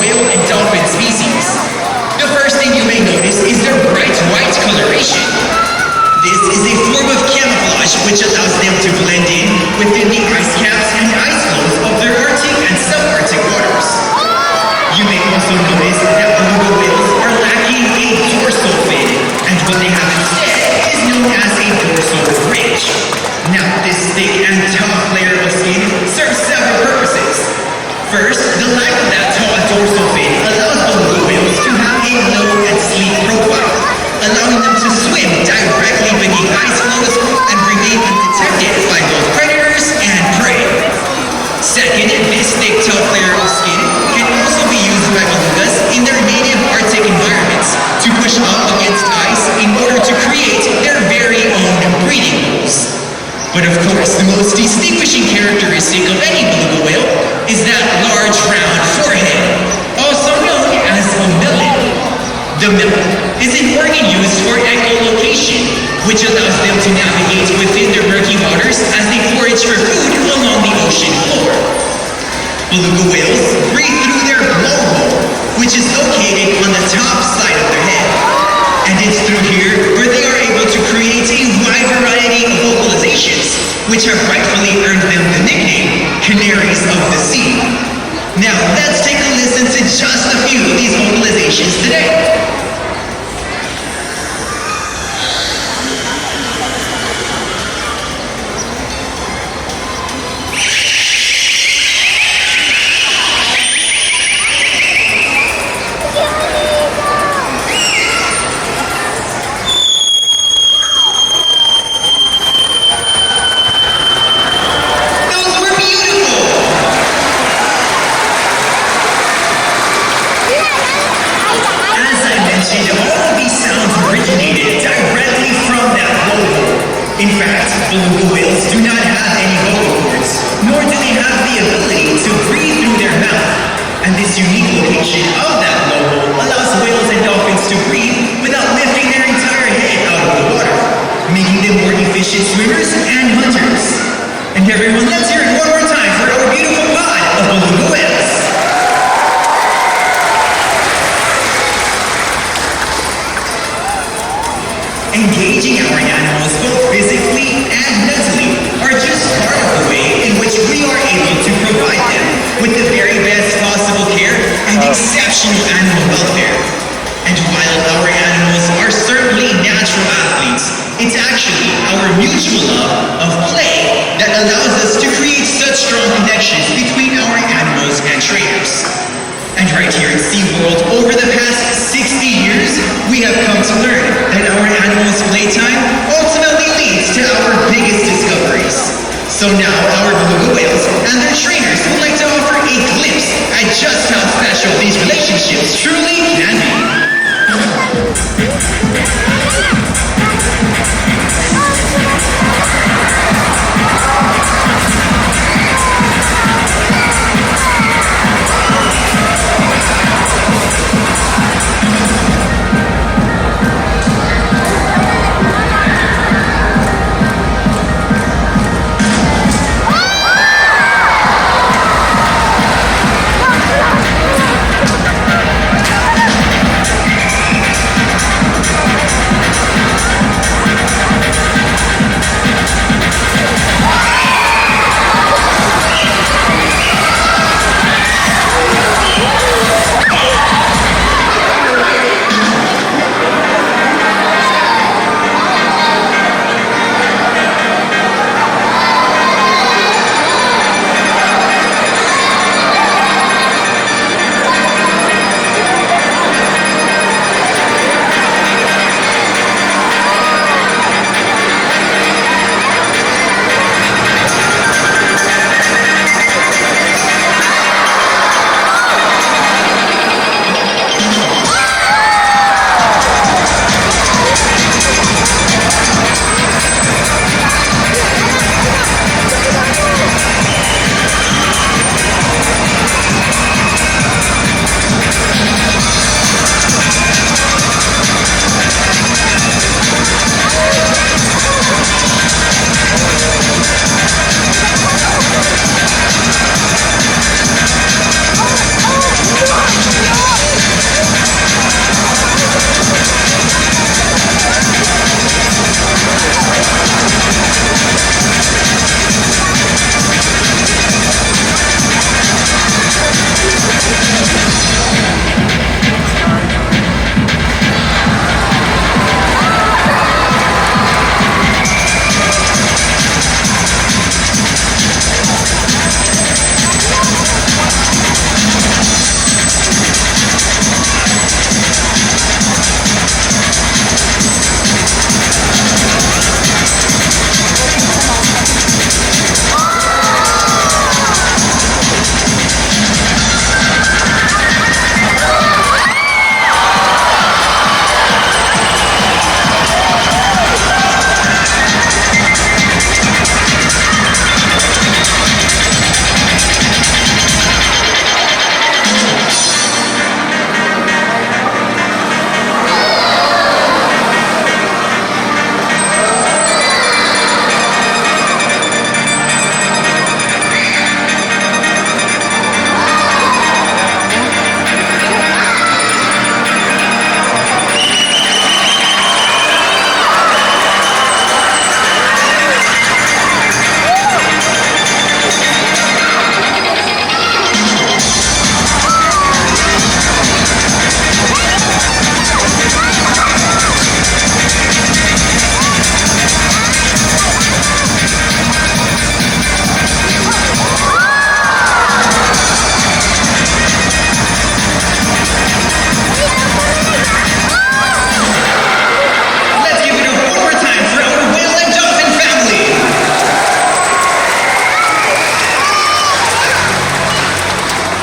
whale and dolphin species. The first thing you may notice is their bright white coloration. This is a form of camouflage which allows them to blend in within the ice caps and ice floes of their Arctic and subarctic waters. You may also notice that beluga whales are lacking a dorsal fin, and what they have instead is known as a dorsal ridge. Now, this thick and tough layer of skin serves several purposes. First, the lack of that taut dorsal fin allows beluga whales to have a low and sleek profile, allowing them to swim directly beneath ice floes and remain undetected by both predators and prey. Second, this thick, tough layer of skin can also be used by belugas in their native Arctic environments to push up against ice in order to create their very own breeding pools. But of course, the most distinguishing characteristic of any beluga whale is that large round forehead, also known as a melon. The melon is an organ used for echolocation, which allows them to navigate within their murky waters as they forage for food along the ocean floor. Beluga whales breathe through their blowhole, which is located on the top side of their head. And it's through here where they are able to create a wide variety of vocalizations, which have rightfully earned them the nickname Canaries of the Sea. Now, let's take a listen to just a few of these vocalizations today. In fact, beluga whales do not have any vocal cords, nor do they have the ability to breathe through their mouth. And this unique location of that blowhole allows whales and dolphins to breathe without lifting their entire head out of the water, making them more efficient swimmers and hunters. And everyone, let's hear it one more time for our beautiful pod of beluga whales. Engaging our animals both physically and mentally are just part of the way in which we are able to provide them with the very best possible care and exceptional animal welfare. And while our animals are certainly natural athletes, it's actually our mutual love of play that allows us to create such strong connections between our animals and trainers. And right here at SeaWorld, over the past 60 years, we have come to learn that our animals' playtime ultimately leads to our biggest discoveries. So now our beluga whales and their trainers would like to offer a glimpse at just how special these relationships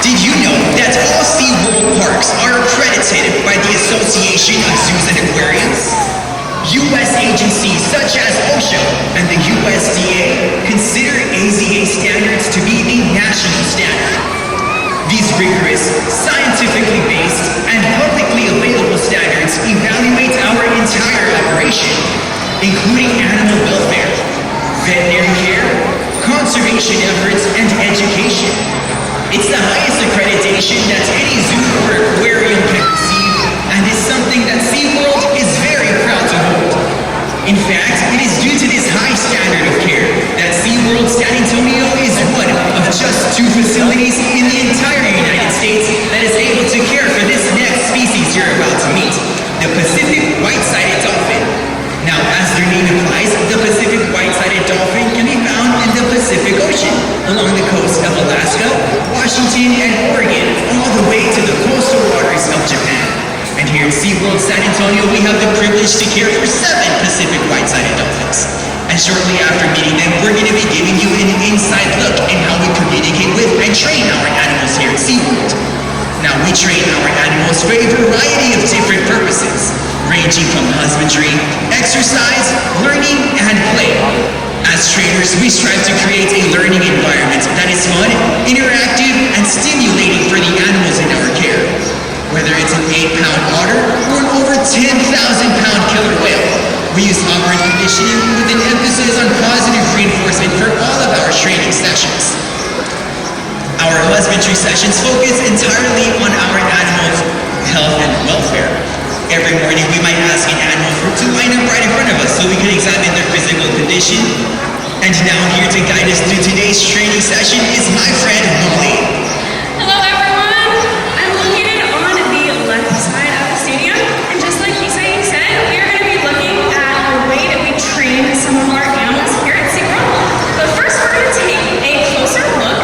Did you know that all SeaWorld parks are accredited by the Association of Zoos and Aquariums? U.S. agencies such as OSHA and the USDA consider AZA standards to be the national standard. These rigorous, scientifically based, and publicly available standards evaluate our entire operation, including animal welfare, veterinary care, conservation efforts, and education. It's the highest accreditation that any zoo or aquarium can receive, and is something that SeaWorld is very proud to hold. In fact, it is due to this high standard of care that SeaWorld San Antonio is one of just 2 facilities in the entire United States that is able to care for this next species you're about to meet, the Pacific white-sided dolphin. Now, as their name implies, the Pacific white-sided dolphin can be found in the Pacific Ocean, along the coast of Alaska, Washington, and Oregon, all the way to the coastal waters of Japan. And here at SeaWorld San Antonio, we have the privilege to care for 7 Pacific white-sided dolphins. And shortly after meeting them, we're going to be giving you an inside look in how we communicate with and train our animals here at SeaWorld. Now, we train our animals for a variety of different purposes, ranging from husbandry, exercise, learning, and play. As trainers, we strive to create a learning environment that is fun, interactive, and stimulating for the animals in our care. Whether it's an 8-pound otter or an over 10,000-pound killer whale, we use operant conditioning with an emphasis on positive reinforcement for all of our training sessions. Our husbandry sessions focus entirely on our animals' health and welfare. Every morning, we might ask an animal to line up right in front of us so we can examine their physical condition. And now here to guide us through today's training session is my friend, Molly. Hello, everyone. I'm located on the left side of the stadium. And just like Isai said, we are going to be looking at the way that we train some of our animals here at SeaWorld. But first, we're going to take a closer look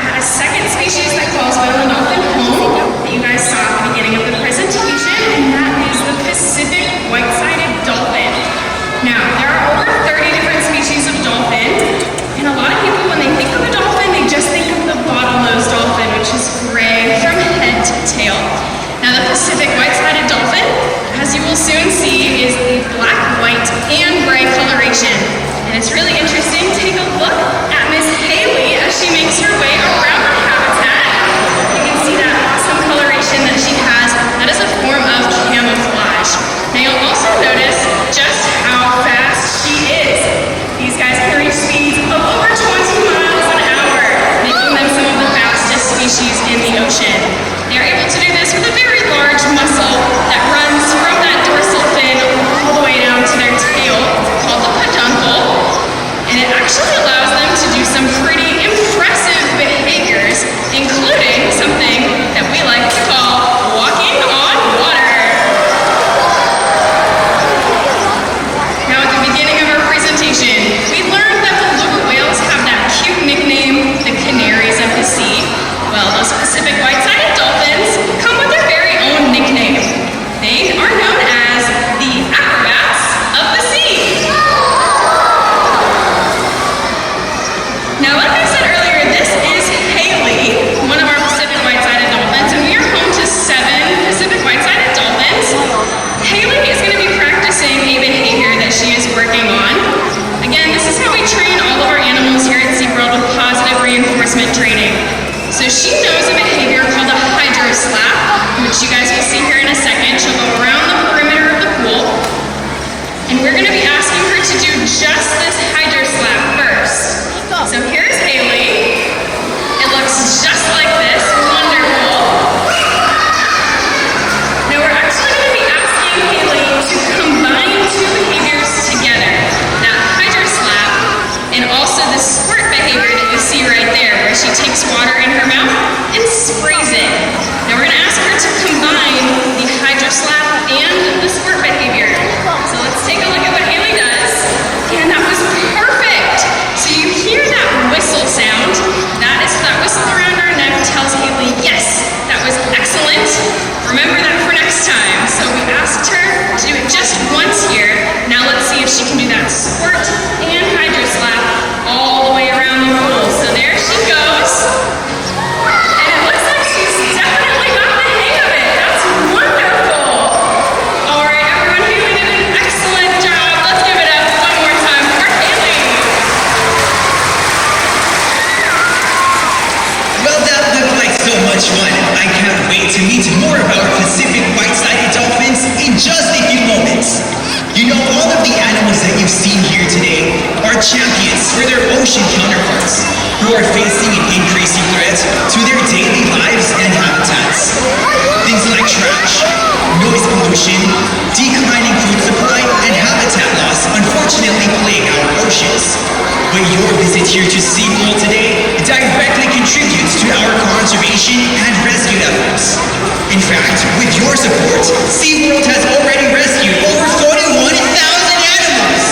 at a second species that calls whale and dolphin home that you guys saw at the beginning of the presentation, and that is the Pacific white-sided dolphin. Now, there are over 30 different species of dolphin, and a lot of people, when they think of a dolphin, they just think of the bottlenose dolphin, which is gray from head to tail. Now, the Pacific white-sided dolphin, as you will soon see, is a black, white, and gray coloration. And it's really interesting. Take a look at Miss Hailey as she makes her way around her habitat. You can see that awesome coloration that she has. That is a form of camouflage. Now, you'll also notice just how fast she is. These guys can reach speeds of over 20 miles an hour, making them some of the fastest species in the ocean. They are able to do this with a very large muscle that runs from that dorsal fin all the way down to their tail, called the peduncle. And it actually allows them to do some pretty impressive behaviors, including something that we like to call walking on water. Now, at the beginning of our presentation, we learned that beluga whales have that cute nickname, the canaries of the sea. Well, those Pacific white-sided dolphins come with their very own nickname. They are known as the acrobats of the sea. Now, like I said earlier, this is Hailey, one of our Pacific white-sided dolphins, and we are home to 7 Pacific white-sided dolphins. Hailey is going to be practicing a behavior that she is working on. Again, this is how we train all of our animals here at SeaWorld with positive reinforcement training. So she knows a behavior called a hydro slap, which you guys will see here in a second. She'll go around the perimeter of the pool, and we're going to be asking her to do just this hydro slap first. So here's Hailey. It looks just like this. Wonderful. Now we're actually going to be asking Hailey to combine 2 behaviors together. That hydro slap and also the squirt behavior that you see right there, where she takes water in her mouth and wait to meet more about Pacific white-sided dolphins in just a few moments. You know, all of the animals that you've seen here today are champions for their ocean counterparts who are facing an increasing threat to their daily lives and habitats. Things like trash, noise pollution, declining food supply, and habitat loss unfortunately plague our oceans. But your visit here to SeaWorld today directly contributes to our conservation and rescue efforts. In fact, with your support, SeaWorld has already rescued over 41,000 animals!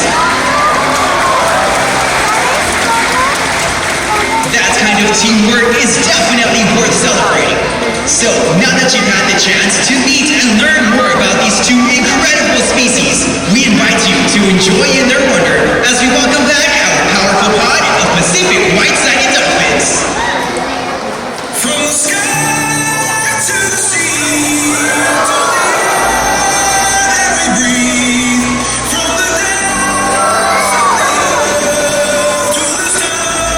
That kind of teamwork is definitely worth celebrating. So, now that you've had the chance to meet and learn more about these two incredible species, we invite you to enjoy in their wonder as we welcome back our powerful pod of Pacific white-sided dolphins. From the sky to the sea, to the air that we breathe, from the depths of the earth to the stars.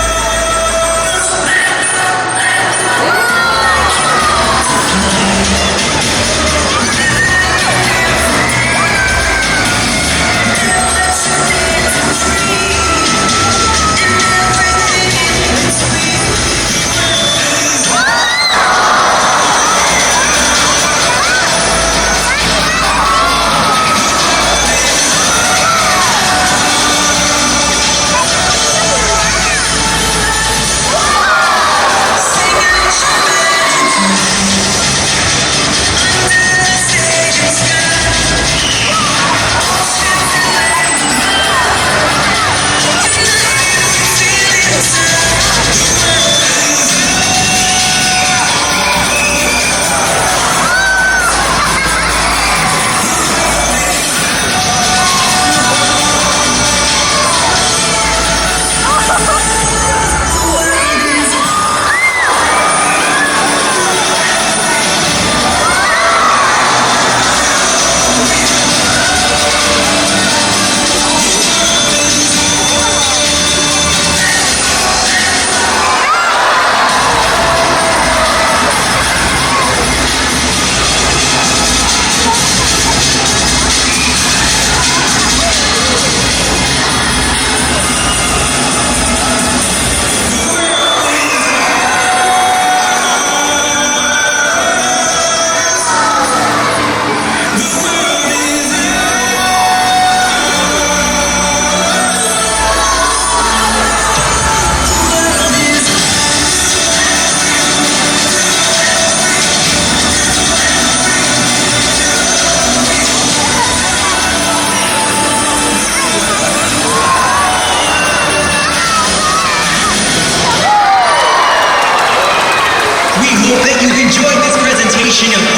We hope that you've enjoyed this presentation of